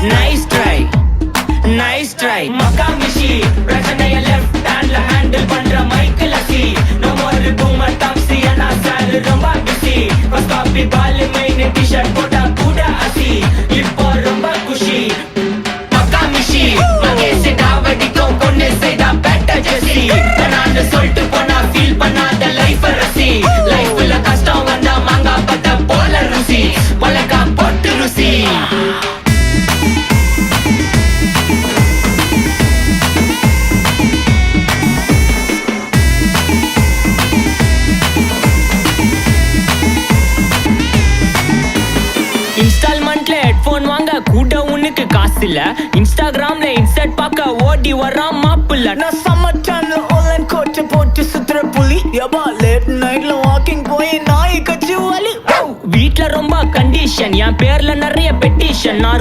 nice try, nice try. Makamishi, பிரச்சனைய left handல handle பண்ற Michael அசி. No more boomer taxi and sir ரொம்ப busy. First copy ball main t-shirt போட்டா கூட அசி. இப்போ ரொம்ப குஷி. Makamishi, மகேஷ் டாவடிக்கும் பொண்ணு செய்தா better ஜெசி. நான் சொல்லிட்டு போனா feel பண்ணாத life ரசி. லைஃப்ல கஷ்டம் வந்தா மாங்கா பத்த போல ருசி. மலக்கா போட்டு ருசி. இன்ஸ்டால்மெண்ட்ல ஹெட்போன் வாங்க கூட உனக்கு காசு இல்ல. இன்ஸ்டாகிராம்ல இன்ஸ்டன்ட் பார்க்க ஓடி வரான் மாப்பிள்ள. நான் சம்மர் டைம்ல ஆன்லைன் கோட்டை போட்டு சுத்துற புலி. யபா லேட் நைட்ல வாக்கிங் போய் நாய் கச்சி வலி. வீட்ல ரொம்ப கண்டிஷன், என் பேர்ல நிறைய பெட்டிஷன். நான்